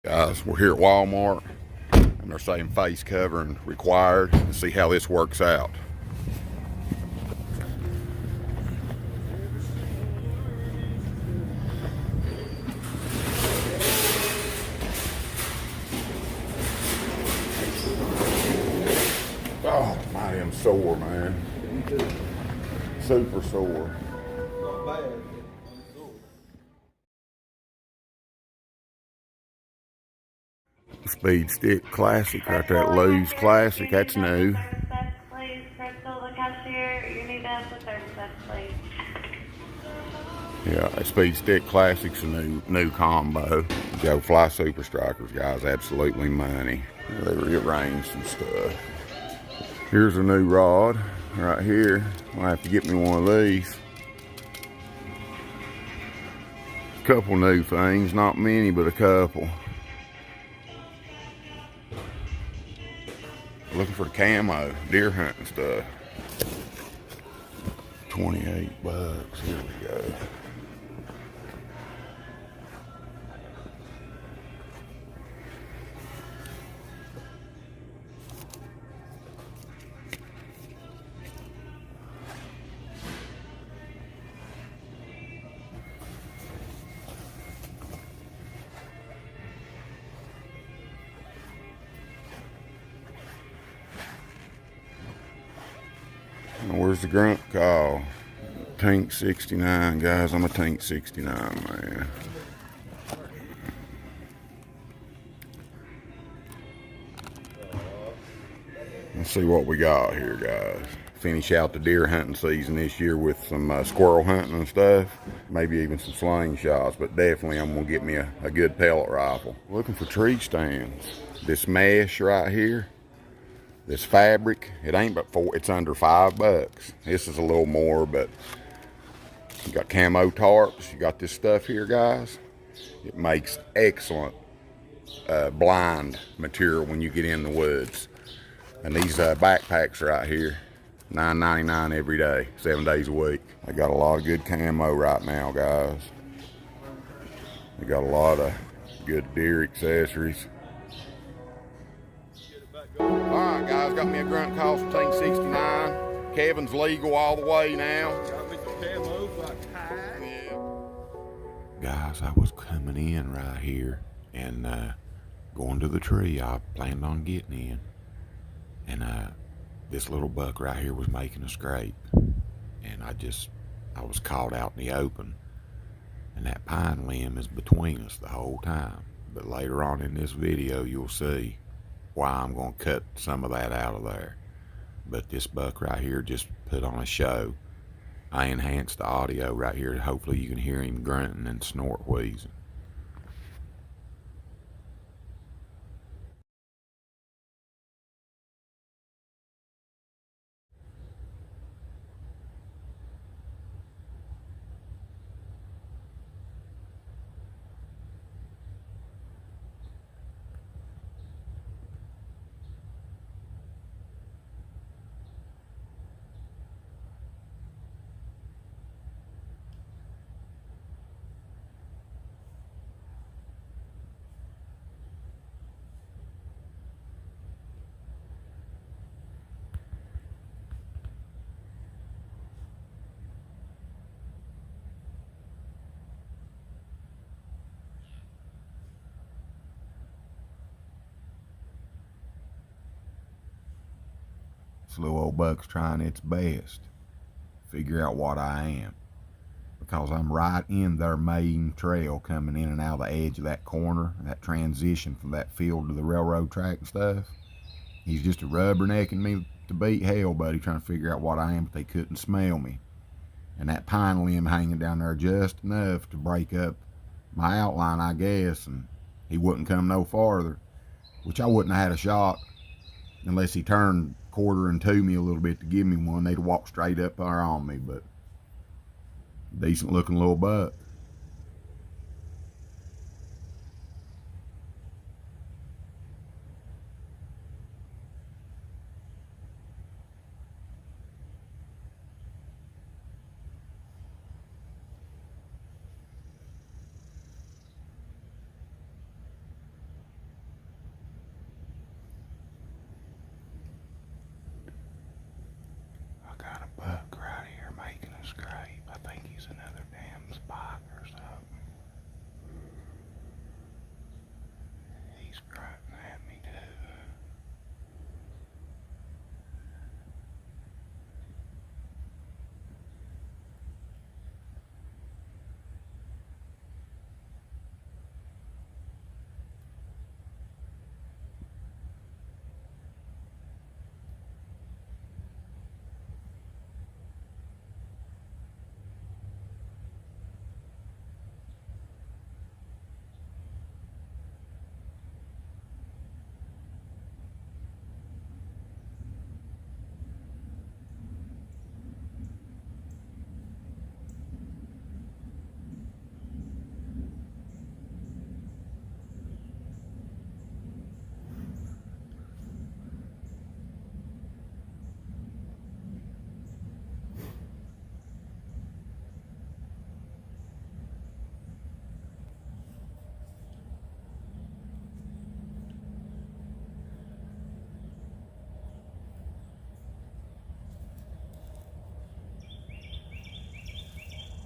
Guys, we're here at Wal Mart and they're saying face covering required. Let's see how this works out. Oh, I am sore, man. Super sore. Not bad. Speed Stick Classic right there, Lou's Classic, that's new. Please, Crystal, the cashier, you need to have the 30 cents, please. Yeah, that Speed Stick Classic's a new combo. Go Fly Super Strikers, guys, absolutely money. They rearranged some stuff. Here's a new rod right here. I'll have to get me one of these. Couple new things, not many, but a couple. Looking for the camo, deer hunting stuff. 28 bucks, here we go. Where's the grunt call? Tank 69, guys. I'm a Tank 69, man. Let's see what we got here, guys. Finish out the deer hunting season this year with some squirrel hunting and stuff. Maybe even some slingshots, but definitely I'm gonna get me a good pellet rifle. Looking for tree stands. This mesh right here. This fabric, it ain't but it's under $5. This is a little more, but you got camo tarps. You got this stuff here, guys. It makes excellent blind material when you get in the woods. And these backpacks right here, $9.99 every day, 7 days a week. They got a lot of good camo right now, guys. They got a lot of good deer accessories. Alright guys, got me a grunt call from Tank 69. Kevin's legal all the way now. Got me some camos like tie. Yeah. Guys, I was coming in right here and going to the tree I planned on getting in. And this little buck right here was making a scrape. And I was caught out in the open. And that pine limb is between us the whole time. But later on in this video, you'll see why I'm going to cut some of that out of there. But this buck right here just put on a show. I enhanced the audio right here. Hopefully you can hear him grunting and snort wheezing. This little old buck's trying its best to figure out what I am, because I'm right in their main trail coming in and out of the edge of that corner, that transition from that field to the railroad track and stuff. He's just a rubbernecking me to beat hell, buddy, trying to figure out what I am, but they couldn't smell me. And that pine limb hanging down there just enough to break up my outline, I guess, and he wouldn't come no farther, which I wouldn't have had a shot unless he turned quartering to me a little bit to give me one. They'd walk straight up there on me, but decent looking little buck.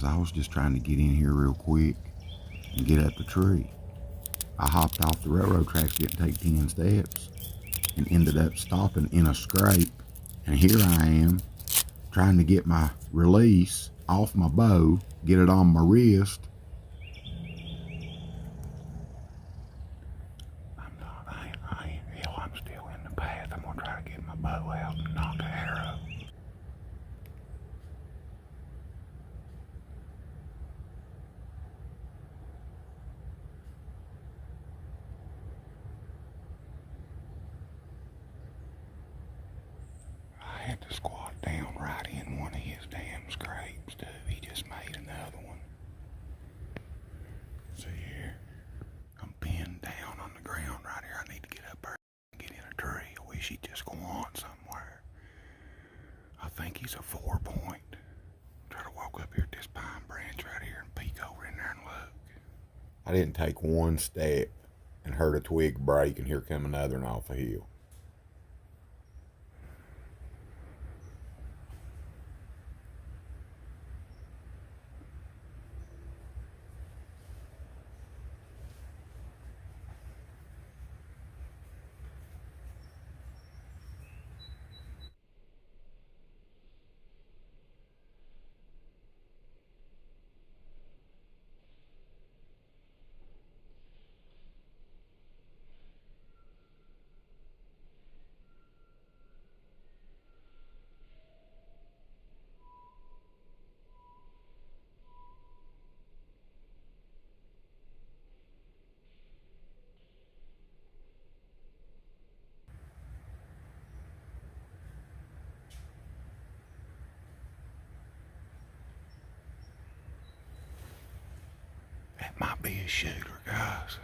I was just trying to get in here real quick and get up the tree. I hopped off the railroad tracks, didn't take 10 steps, and ended up stopping in a scrape. And here I am trying to get my release off my bow, get it on my wrist. I'm still in the path. I'm gonna try to get my bow out and knock the arrow. I had to squat down right in one of his damn scrapes, too. He just made another one. See here? I'm pinned down on the ground right here. I need to get up there and get in a tree. I wish he'd just go on somewhere. I think he's a 4-point. Try to walk up here at this pine branch right here and peek over in there and look. I didn't take one step and heard a twig break, and here come another one off a hill. That might be a shooter, guys.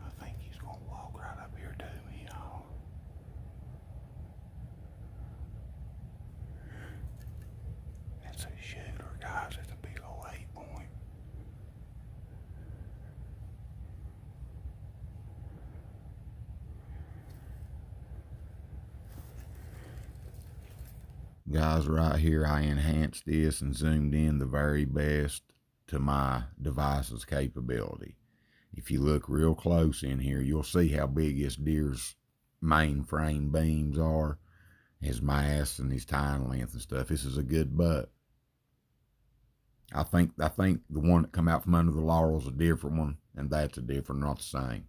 I think he's gonna walk right up here to me, y'all. That's a shooter, guys. It's a big old 8-point. Guys, right here I enhanced this and zoomed in the very best to my device's capability. If you look real close in here, you'll see how big this deer's main frame beams are, his mass and his tine length and stuff. This is a good buck. I think the one that come out from under the laurel is a different one, and that's a different, not the same.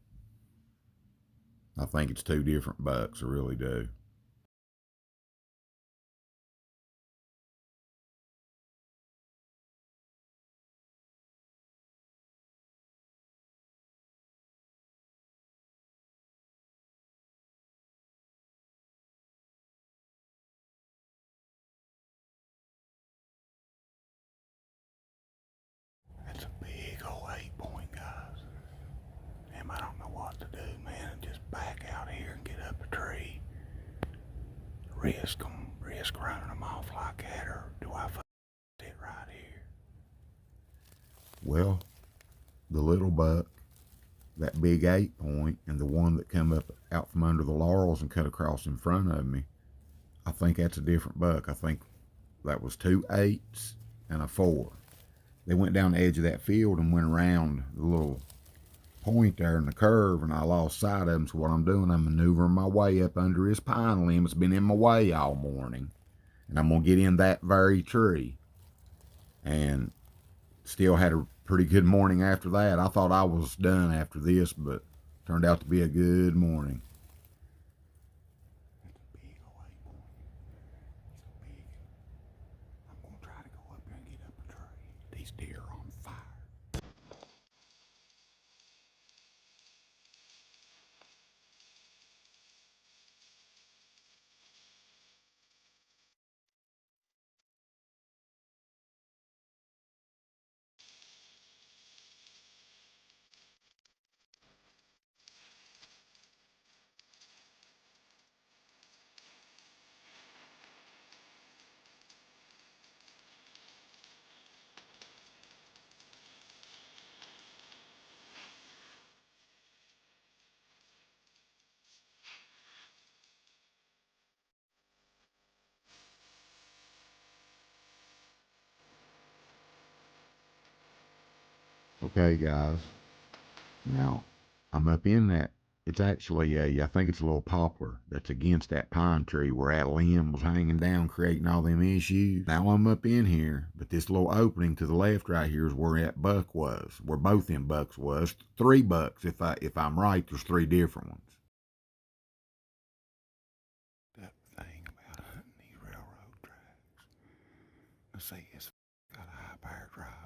I think it's two different bucks, I really do. That's a big old 8-point, guys. Damn, I don't know what to do, man. Just back out here and get up a tree. Risk running them off like that, or do I it right here? Well, the little buck, that big 8-point, and the one that come up out from under the laurels and cut across in front of me, I think that's a different buck. I think that was 2 8s and a 4. They went down the edge of that field and went around the little point there in the curve, and I lost sight of him. So what I'm doing, I'm maneuvering my way up under his pine limb. It's been in my way all morning, and I'm gonna get in that very tree. And still had a pretty good morning after that. I thought I was done after this, but turned out to be a good morning. That's a big old 8-point. It's a big. I'm gonna try to go up there and get up a tree. These deer are on fire. Okay, guys. Now, I'm up in that. It's actually I think it's a little poplar that's against that pine tree where that limb was hanging down, creating all them issues. Now I'm up in here, but this little opening to the left right here is where that buck was, where both them bucks was. 3 bucks, if I'm right. There's 3 different ones. That thing about hunting these railroad tracks. Let's see, it's got a high-powered rifle.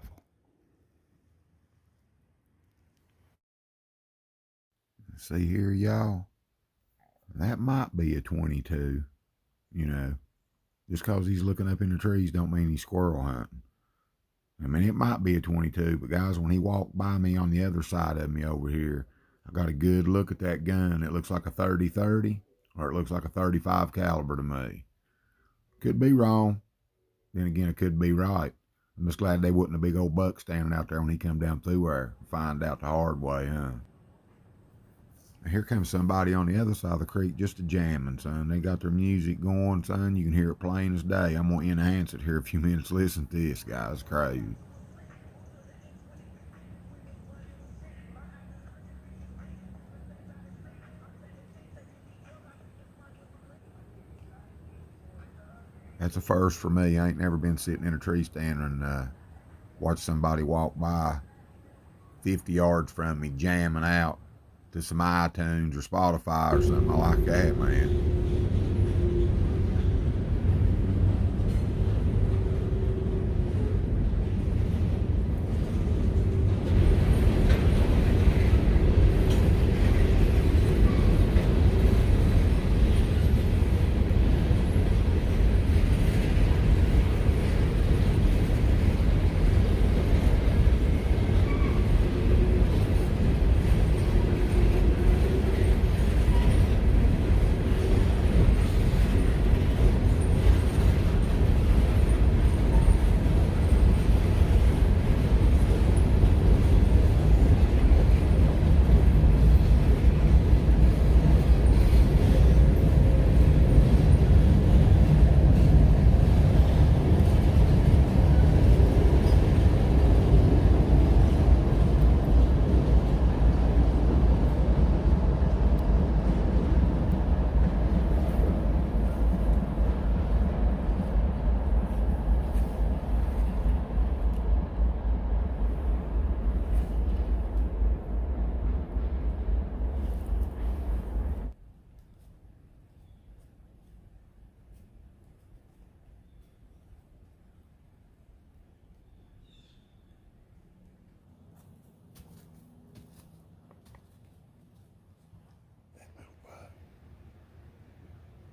See here, y'all. That might be a 22, you know. Just cause he's looking up in the trees don't mean he's squirrel hunting. I mean, it might be a 22, but guys, when he walked by me on the other side of me over here, I got a good look at that gun. It looks like a 30-30, or it looks like a 35 caliber to me. Could be wrong. Then again, it could be right. I'm just glad they wasn't a big old buck standing out there when he come down through there. Find out the hard way, huh? Here comes somebody on the other side of the creek just a jamming, son. They got their music going, son. You can hear it plain as day. I'm going to enhance it here a few minutes. Listen to this, guys. Crazy. That's a first for me. I ain't never been sitting in a tree stand and watch somebody walk by 50 yards from me jamming out to some iTunes or Spotify or something like that, man.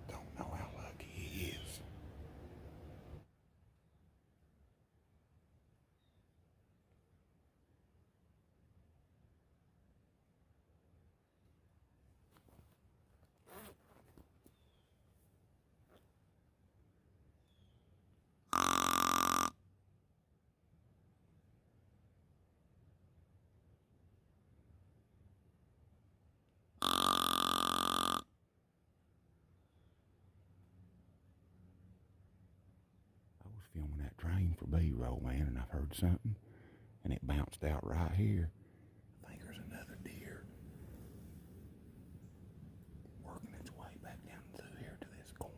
Don't know how lucky he is. I was filming that train for B-roll, man, and I've heard something, and it bounced out right here. I think there's another deer working its way back down through here to this corner.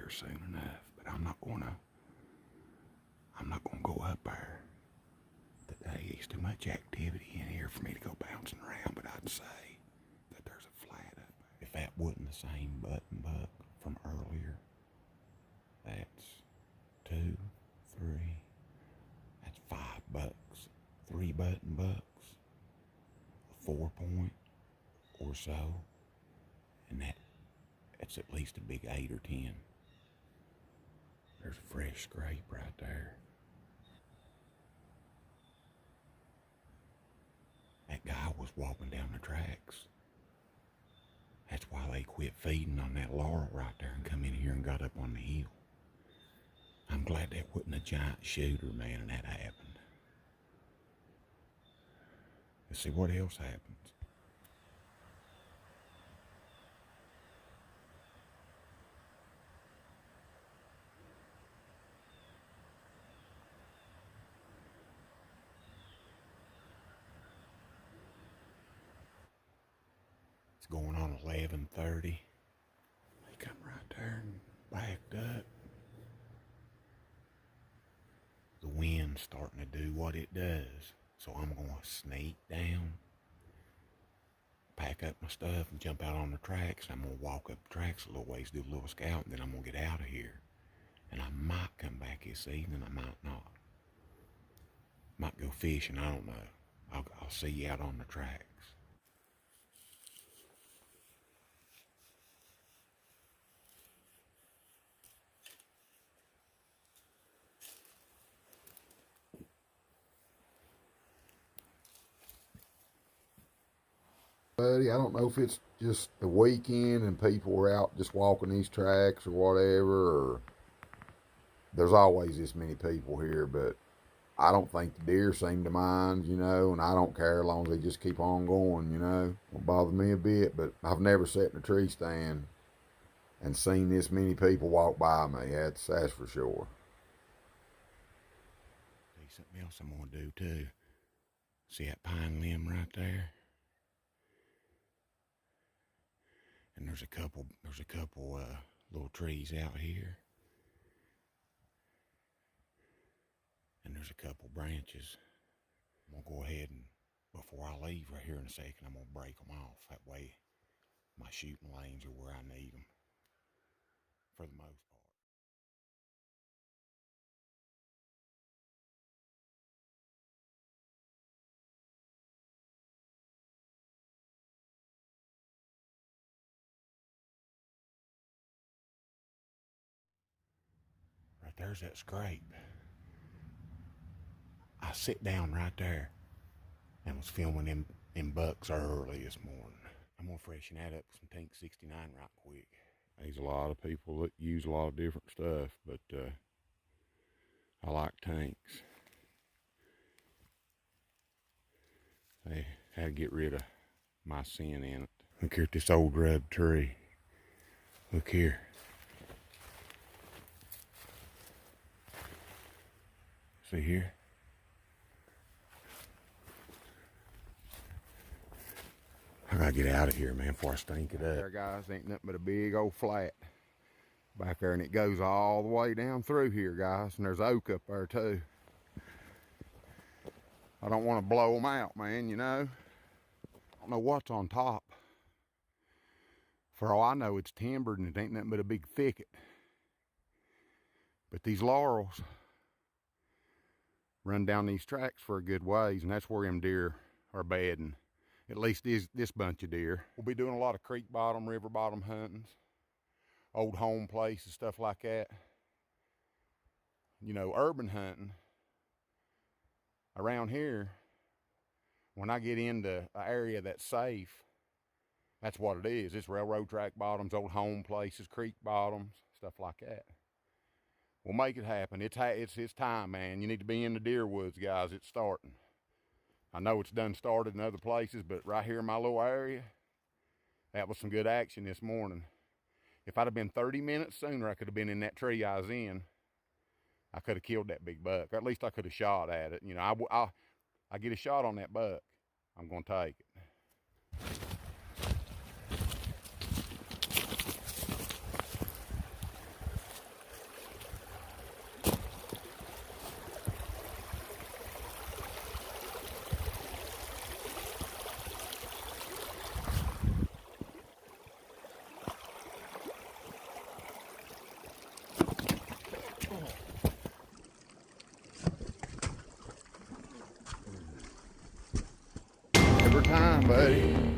here soon enough, but I'm not gonna go up there. Today is too much activity in here for me to go bouncing around, but I'd say that there's a flat up there. If that wasn't the same button buck from earlier, that's 2, 3, that's 5 bucks. 3 button bucks, a 4-point or so, and that's at least a big 8 or 10. There's a fresh scrape right there. That guy was walking down the tracks. That's why they quit feeding on that laurel right there and come in here and got up on the hill. I'm glad that wasn't a giant shooter, man, and that happened. Let's see what else happens. It's going on 11:30. They come right there and backed up. The wind's starting to do what it does, so I'm going to sneak down, pack up my stuff, and jump out on the tracks. I'm going to walk up the tracks a little ways, do a little scout, and then I'm going to get out of here. And I might come back this evening, I might not. Might go fishing, I don't know. I'll see you out on the tracks. Buddy, I don't know if it's just the weekend and people are out just walking these tracks or whatever, or there's always this many people here, but I don't think the deer seem to mind, you know, and I don't care as long as they just keep on going, you know. Won't bother me a bit, but I've never sat in a tree stand and seen this many people walk by me. That's for sure. See something else I'm gonna do too. See that pine limb right there? And there's a couple little trees out here. And there's a couple branches. I'm gonna go ahead and, before I leave right here in a second, I'm gonna break them off. That way my shooting lanes are where I need them, for the most part. Right there's that scrape. I sit down right there and was filming them bucks early this morning. I'm gonna freshen that up with some Tank 69 right quick. There's a lot of people that use a lot of different stuff, but I like tanks. They had to get rid of my sin in it. Look here at this old rub tree. Look here. See here? I gotta get out of here, man, before I stink it up. There, guys, ain't nothing but a big old flat back there, and it goes all the way down through here, guys, and there's oak up there too. I don't want to blow them out, man, you know. I don't know what's on top. For all I know, it's timbered and it ain't nothing but a big thicket. But these laurels run down these tracks for a good ways, and that's where them deer are bedding. At least this bunch of deer. We'll be doing a lot of creek bottom, river bottom huntings, old home places, stuff like that. You know, urban hunting around here, when I get into an area that's safe, that's what it is. It's railroad track bottoms, old home places, creek bottoms, stuff like that. We'll make it happen. It's time, man. You need to be in the deer woods, guys. It's starting. I know it's done started in other places, but right here in my little area, that was some good action this morning. If I'd have been 30 minutes sooner, I could have been in that tree I was in. I could have killed that big buck. Or at least I could have shot at it. You know, I get a shot on that buck, I'm going to take it. time, buddy.